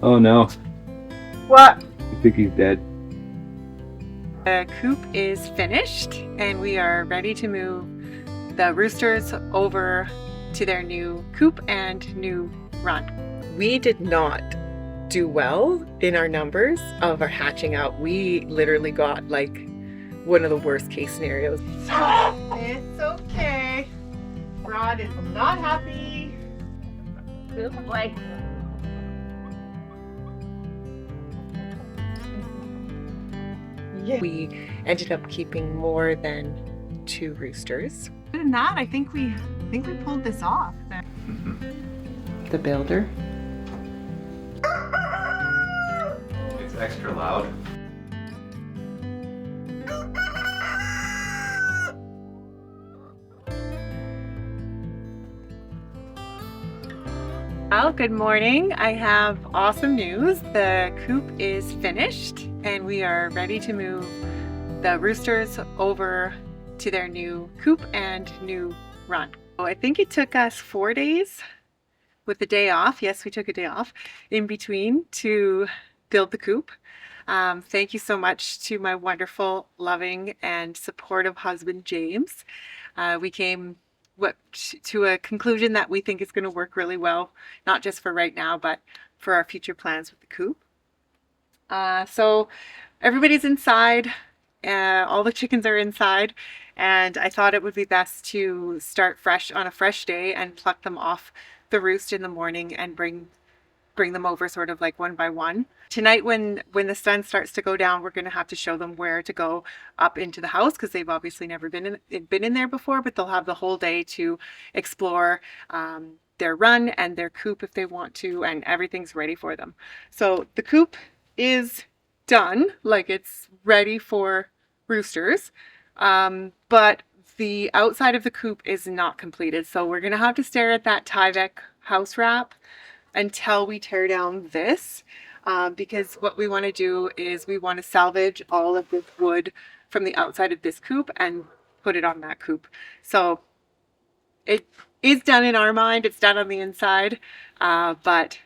Oh no, What? I think he's dead. The coop is finished and we are ready to move the roosters over to their new coop and new run. We did not do well in our numbers of our hatching out. We literally got like one of the worst case scenarios. It's okay. Rod is not happy. Good boy. Yeah. We ended up keeping more than 2 roosters. Other than that, I think we pulled this off. The builder. It's extra loud. Well, good morning. I have awesome news. The coop is finished and we are ready to move the roosters over to their new coop and new run. So I think it took us 4 days with a day off. Yes, we took a day off in between to build the coop. Thank you so much to my wonderful, loving, and supportive husband, James. We came to a conclusion that we think is going to work really well, not just for right now, but for our future plans with the coop. So everybody's inside, all the chickens are inside, and I thought it would be best to start fresh on a fresh day and pluck them off the roost in the morning and bring them over sort of like one by one. Tonight when the sun starts to go down, we're going to have to show them where to go up into the house because they've obviously never been in there before, but they'll have the whole day to explore their run and their coop if they want to, and everything's ready for them. So the coop is done, like it's ready for roosters, but the outside of the coop is not completed. So we're going to have to stare at that Tyvek house wrap until we tear down this, because what we want to do is we want to salvage all of this wood from the outside of this coop and put it on that coop. So it is done in our mind, it's done on the inside, but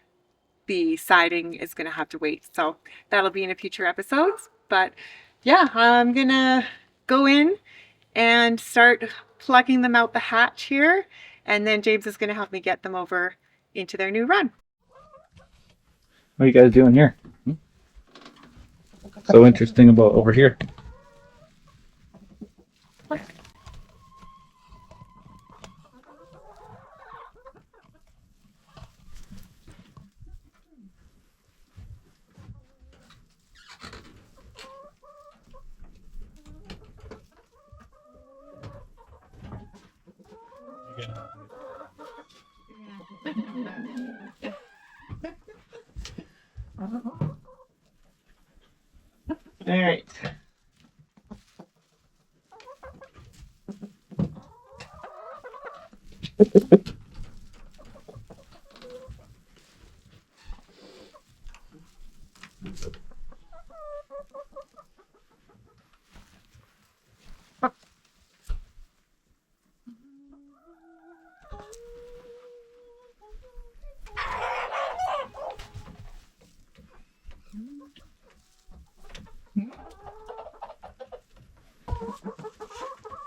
the siding is going to have to wait. So that'll be in a future episodes. But yeah, I'm going to go in and start plucking them out the hatch here. And then James is going to help me get them over into their new run. What are you guys doing here? So interesting about over here. All right.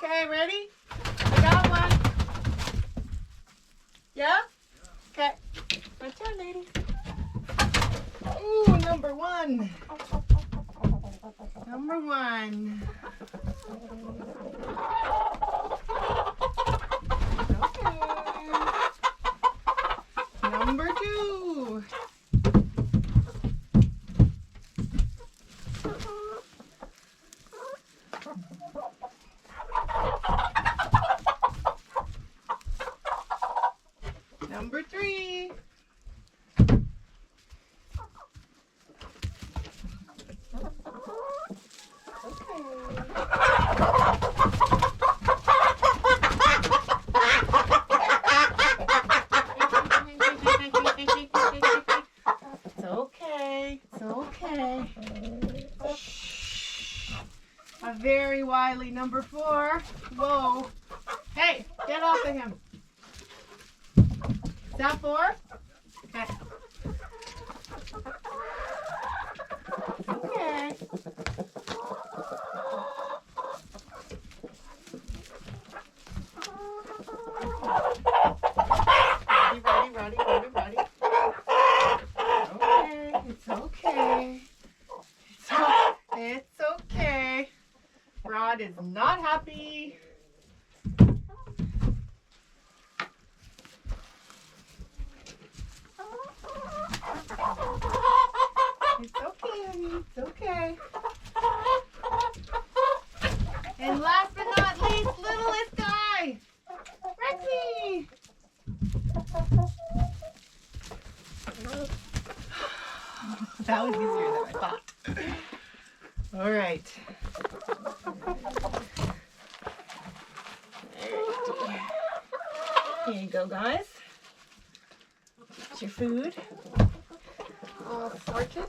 Okay, ready? I got one. Yeah? Okay. My turn, lady. Ooh, number one. Number one. Okay. Number two. Number three. It's okay. It's okay. Shh. A very wily number four. Whoa. Hey, get off of him. Is that four? Okay. That was easier than I thought. All right. Here you go, guys. It's your food. All sorted.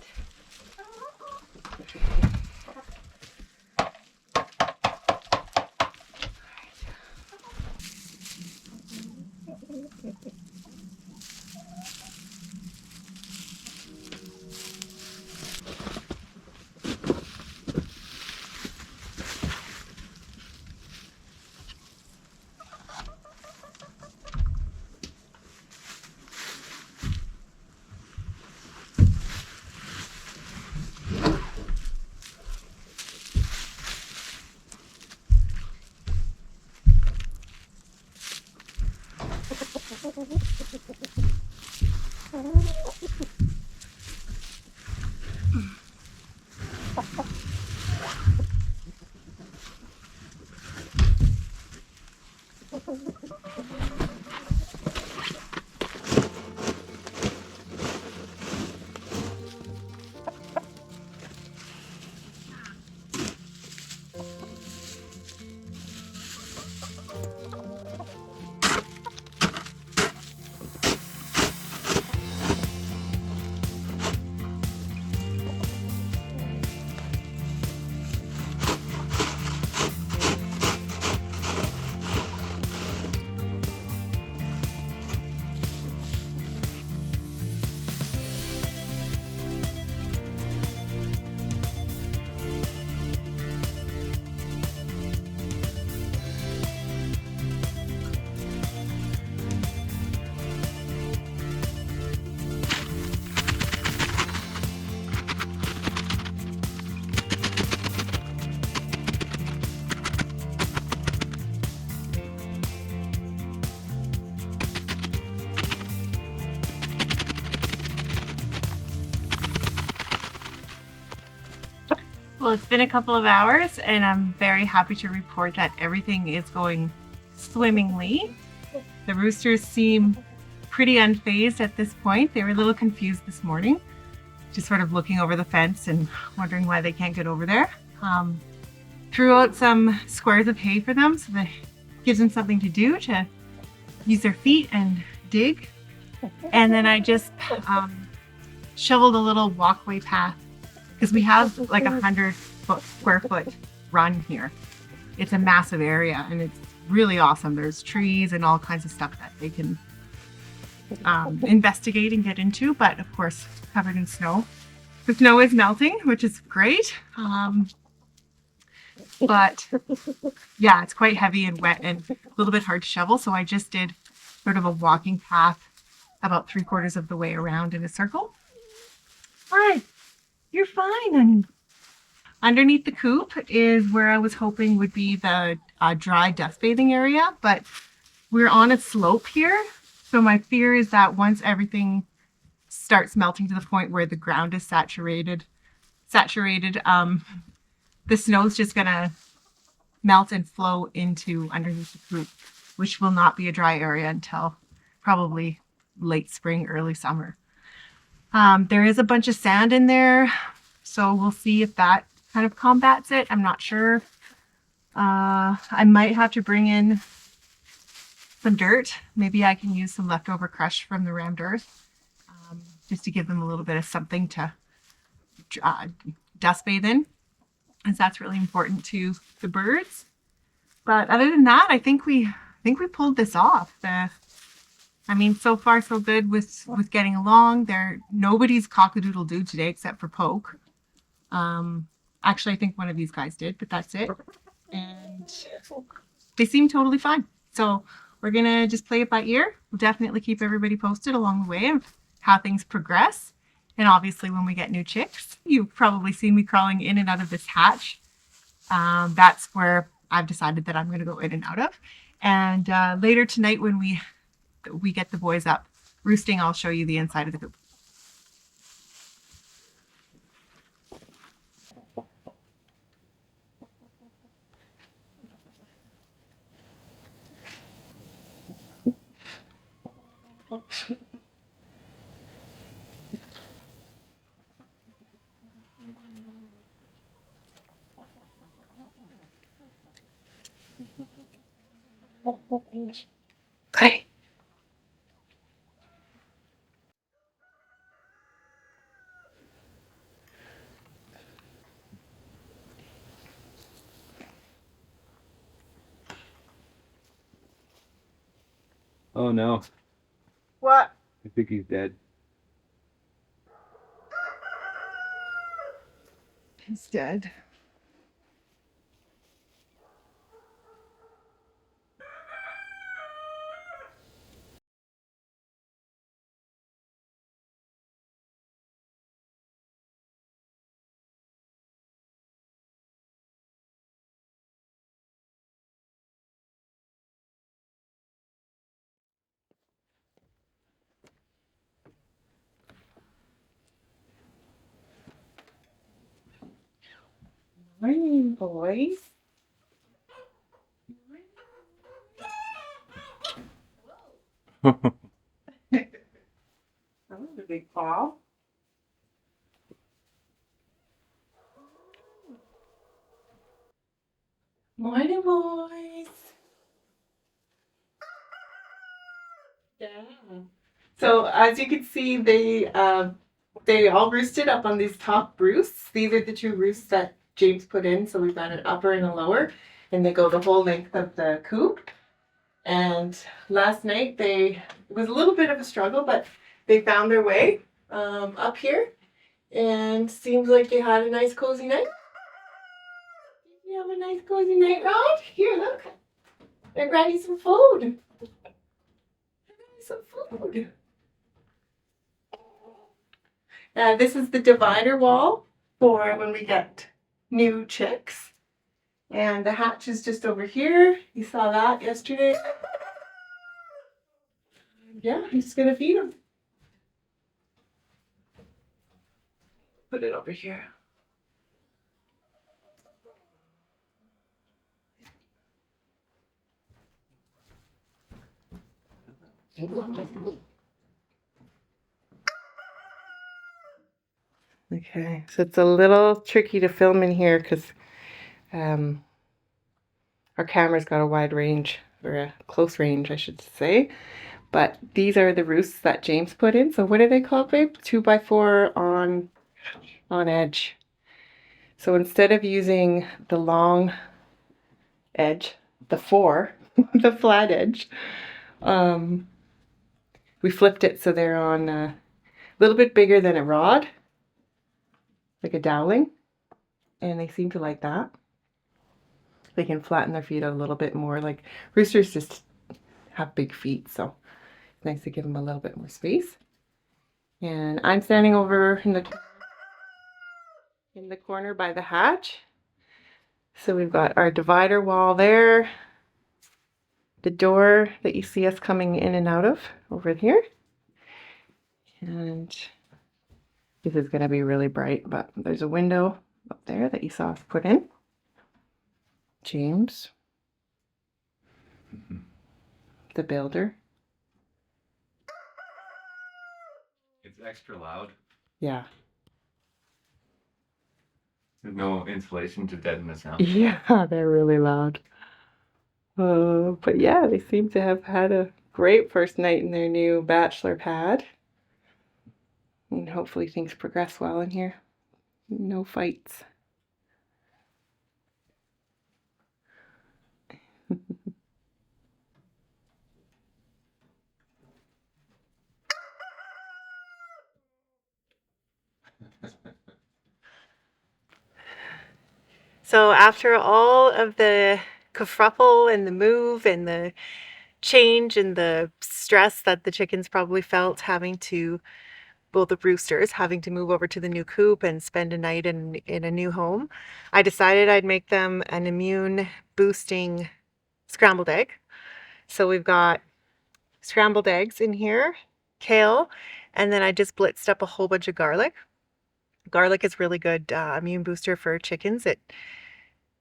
Well, it's been a couple of hours and I'm very happy to report that everything is going swimmingly. The roosters seem pretty unfazed at this point. They were a little confused this morning, just sort of looking over the fence and wondering why they can't get over there. Threw out some squares of hay for them so that it gives them something to do, to use their feet and dig. And then I just shoveled a little walkway path, because we have like 100 square foot run here. It's a massive area and it's really awesome. There's trees and all kinds of stuff that they can investigate and get into, but of course covered in snow. The snow is melting, which is great. But yeah, it's quite heavy and wet and a little bit hard to shovel. So I just did sort of a walking path about 3/4 of the way around in a circle. Hi, you're fine, honey. Underneath the coop is where I was hoping would be the dry dust bathing area, but we're on a slope here. So my fear is that once everything starts melting to the point where the ground is saturated, the snow's just gonna melt and flow into underneath the coop, which will not be a dry area until probably late spring, early summer. There is a bunch of sand in there, so we'll see if that kind of combats it. I'm not sure. I might have to bring in some dirt. Maybe I can use some leftover crush from the rammed earth, just to give them a little bit of something to dust bathe in, as that's really important to the birds. But other than that, I think we pulled this off. I mean, so far so good with getting along. Nobody's cock-a-doodle-doo today except for Poke. Actually, I think one of these guys did, but that's it. And they seem totally fine. So we're gonna just play it by ear. We'll definitely keep everybody posted along the way of how things progress. And obviously when we get new chicks, you've probably seen me crawling in and out of this hatch. That's where I've decided that I'm gonna go in and out of. And later tonight when we get the boys up roosting, I'll show you the inside of the coop. Okay. Oh no, What? I think he's dead. He's dead. Morning, boys. That was a big fall. Morning, boys. Yeah. So as you can see, they all roosted up on these top roosts. These are the two roosts that James put in. So we've got an upper and a lower, and they go the whole length of the coop. And last night it was a little bit of a struggle, but they found their way up here, and seems like they had a nice cozy night. Did you have a nice cozy night, Rod? Here, look. They're grabbing some food. Some food. This is the divider wall for when we get new chicks. And the hatch is just over here. You saw that yesterday. Yeah, he's gonna feed them. Put it over here. Okay, so it's a little tricky to film in here because our camera's got a wide range, or a close range, I should say. But these are the roosts that James put in. So what are they called, babe? 2x4 on edge. So instead of using the long edge, the 4, the flat edge, we flipped it so they're on a little bit bigger than a rod, like a dowling, and they seem to like that. They can flatten their feet out a little bit more. Like roosters just have big feet, so it's nice to give them a little bit more space. And I'm standing over in the corner by the hatch. So we've got our divider wall there, the door that you see us coming in and out of over here. And this is going to be really bright, but there's a window up there that you saw us put in. James, the builder. It's extra loud. Yeah. There's no insulation to deaden the sound. Yeah, they're really loud. But yeah, they seem to have had a great first night in their new bachelor pad. And hopefully things progress well in here. No fights. So after all of the kerfuffle and the move and the change and the stress that the chickens probably felt having to, well, the roosters having to move over to the new coop and spend a night in a new home, I decided I'd make them an immune boosting scrambled egg. So we've got scrambled eggs in here, kale, and then I just blitzed up a whole bunch of garlic. Garlic is really good immune booster for chickens. It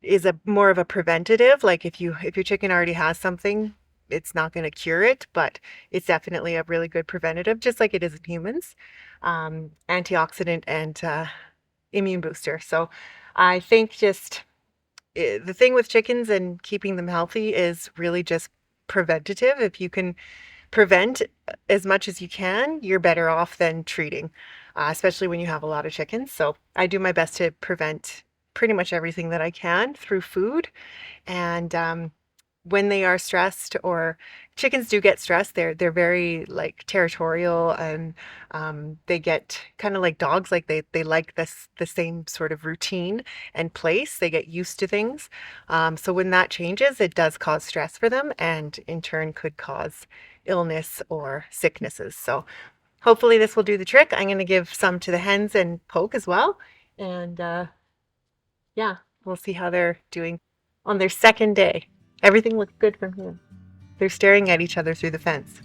is a more of a preventative. Like if your chicken already has something, it's not going to cure it, but it's definitely a really good preventative, just like it is in humans. Antioxidant and immune booster. So I think just the thing with chickens and keeping them healthy is really just preventative. If you can prevent as much as you can, you're better off than treating, especially when you have a lot of chickens. So I do my best to prevent pretty much everything that I can through food. And when they are stressed, or chickens do get stressed, they're very like territorial, and they get kind of like dogs, like they like the same sort of routine and place. They get used to things. So when that changes, it does cause stress for them, and in turn could cause illness or sicknesses. So hopefully this will do the trick. I'm going to give some to the hens and poke as well, and yeah, we'll see how they're doing on their second day. Everything looks good from here. They're staring at each other through the fence.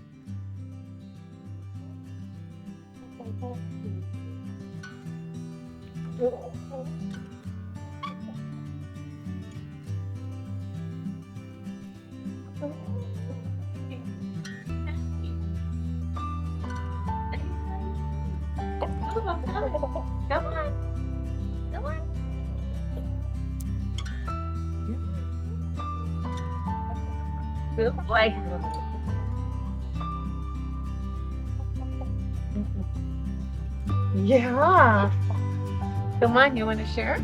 Come on. Come on. Good boy. Yeah. Come on, you want to share?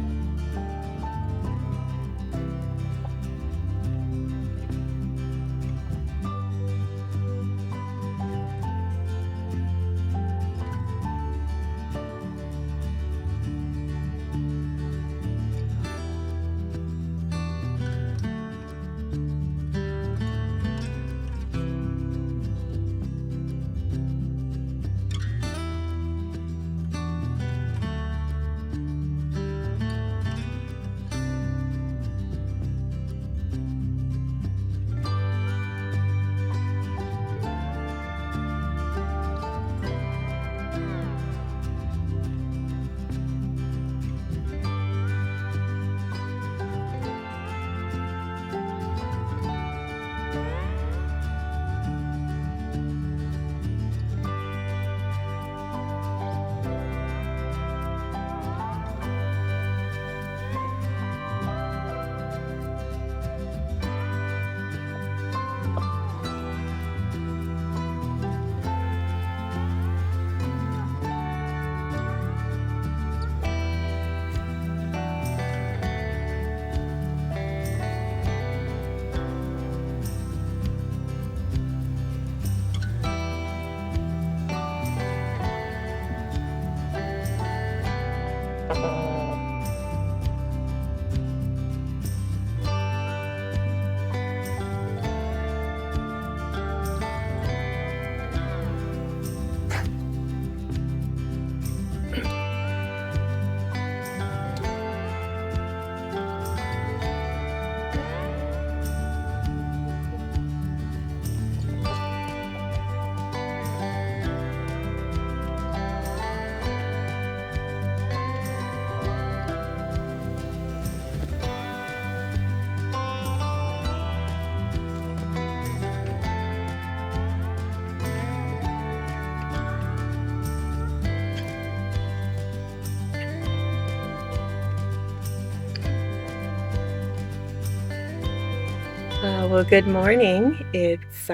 Well, good morning. It's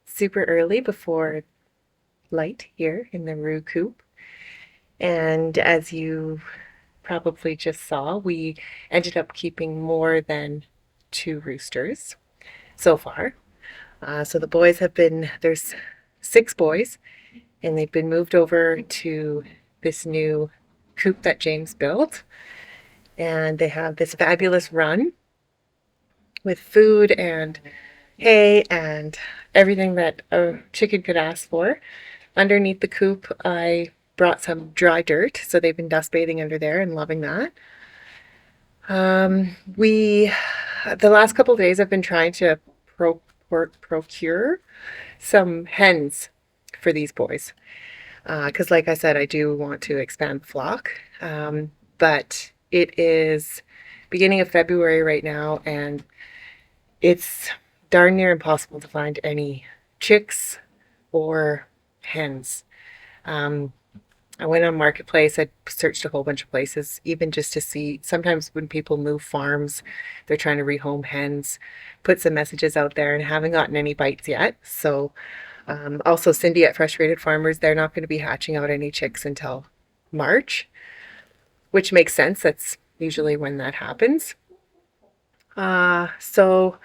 super early before light here in the Roo coop. And as you probably just saw, we ended up keeping more than 2 roosters so far. So the boys there's 6 boys, and they've been moved over to this new coop that James built. And they have this fabulous run with food and hay and everything that a chicken could ask for. Underneath the coop, I brought some dry dirt, so they've been dust bathing under there and loving that. The last couple of days, I've been trying to procure some hens for these boys, because like I said, I do want to expand the flock, but it is beginning of February right now, and it's darn near impossible to find any chicks or hens. I went on Marketplace. I searched a whole bunch of places, even just to see. Sometimes when people move farms, they're trying to rehome hens, put some messages out there, and haven't gotten any bites yet. So, also Cindy at Frustrated Farmers, they're not going to be hatching out any chicks until March, which makes sense. That's usually when that happens. So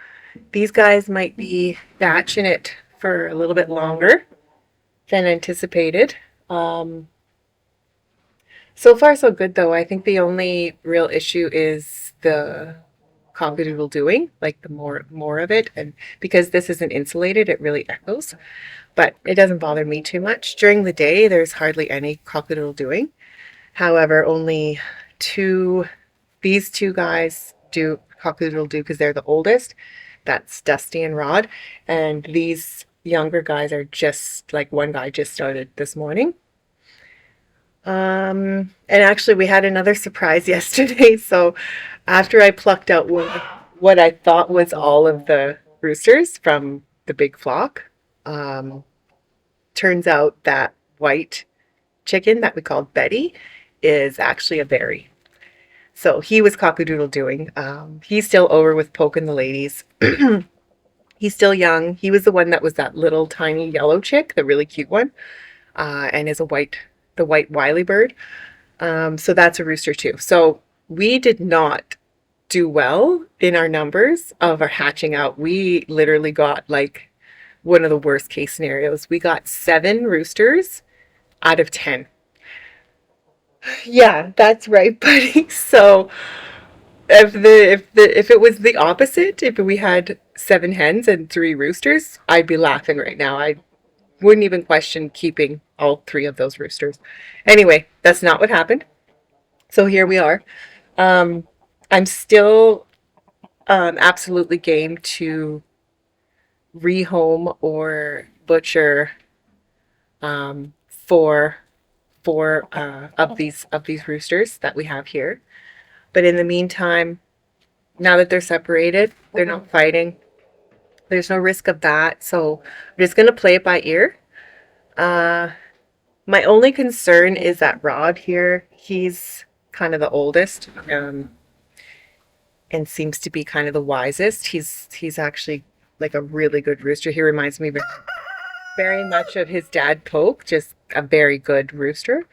these guys might be batching it for a little bit longer than anticipated. So far, so good though. I think the only real issue is the cockadoodle doing, like the more of it, and because this isn't insulated, it really echoes. But it doesn't bother me too much. During the day, there's hardly any cockadoodle doing. However, only these two guys do cockadoodle do because they're the oldest. That's Dusty and Rod, and these younger guys are just like one guy just started this morning. And actually we had another surprise yesterday. So after I plucked out what I thought was all of the roosters from the big flock, turns out that white chicken that we called Betty is actually a berry. So he was cockadoodle doing. He's still over with poking the ladies. He's still young. He was the one that was that little tiny yellow chick, the really cute one, and is the white wily bird. So that's a rooster too. So we did not do well in our numbers of our hatching out. We literally got like one of the worst case scenarios. We got 7 roosters out of 10. Yeah, that's right, buddy. So if it was the opposite, if we had 7 hens and 3 roosters, I'd be laughing right now. I wouldn't even question keeping all 3 of those roosters. Anyway, that's not what happened. So here we are. I'm still absolutely game to rehome or butcher four of these roosters that we have here. But in the meantime, now that they're separated, they're not fighting. There's no risk of that. So I'm just going to play it by ear. My only concern is that Rod here, he's kind of the oldest, and seems to be kind of the wisest. He's actually like a really good rooster. He reminds me very much of his dad Poke, just a very good rooster.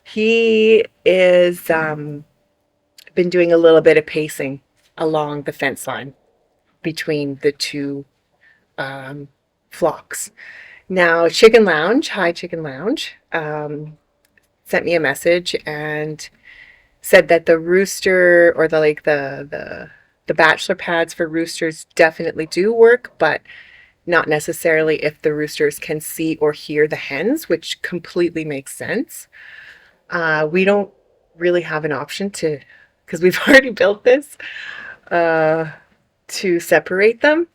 He is been doing a little bit of pacing along the fence line between the two flocks. Now, Chicken Lounge, hi Chicken Lounge, sent me a message and said that the rooster or the bachelor pads for roosters definitely do work, but not necessarily if the roosters can see or hear the hens, which completely makes sense. We don't really have an option to, because we've already built this, to separate them.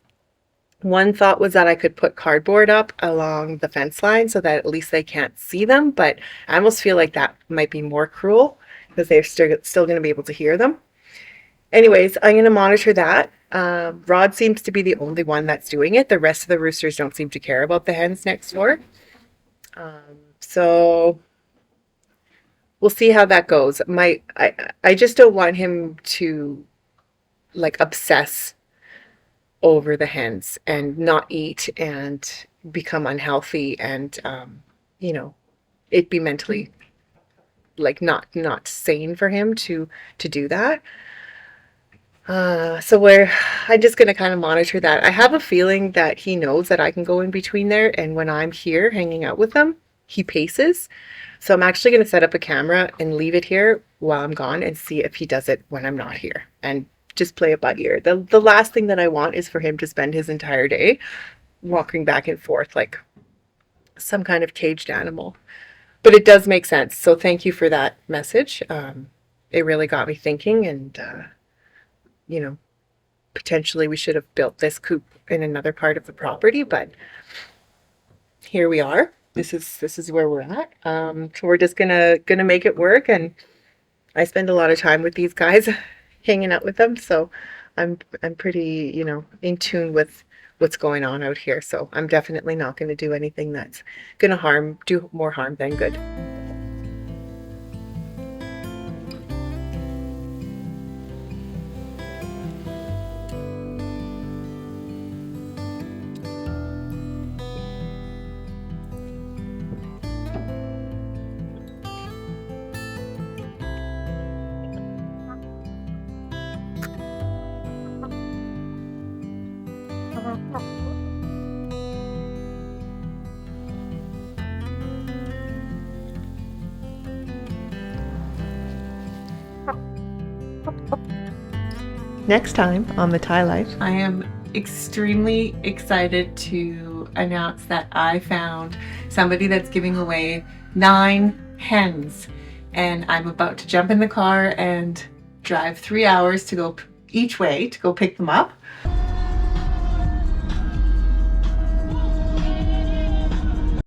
One thought was that I could put cardboard up along the fence line so that at least they can't see them, but I almost feel like that might be more cruel because they're still going to be able to hear them. Anyways, I'm going to monitor that. Rod seems to be the only one that's doing it. The rest of the roosters don't seem to care about the hens next door. So we'll see how that goes. I just don't want him to like obsess over the hens and not eat and become unhealthy and it be mentally like not sane for him to do that. So I'm just going to kind of monitor that. I have a feeling that he knows that I can go in between there, and when I'm here hanging out with him, he paces. So I'm actually going to set up a camera and leave it here while I'm gone and see if he does it when I'm not here and just play it by ear. The last thing that I want is for him to spend his entire day walking back and forth like some kind of caged animal. But it does make sense. So thank you for that message. It really got me thinking, and potentially we should have built this coop in another part of the property, but here we are. This is where we're at. So we're just gonna make it work, and I spend a lot of time with these guys, hanging out with them. So I'm pretty in tune with what's going on out here. So I'm definitely not going to do anything that's going to do more harm than good. Next time on The Thai Life, I am extremely excited to announce that I found somebody that's giving away 9 hens, and I'm about to jump in the car and drive 3 hours to go each way to go pick them up.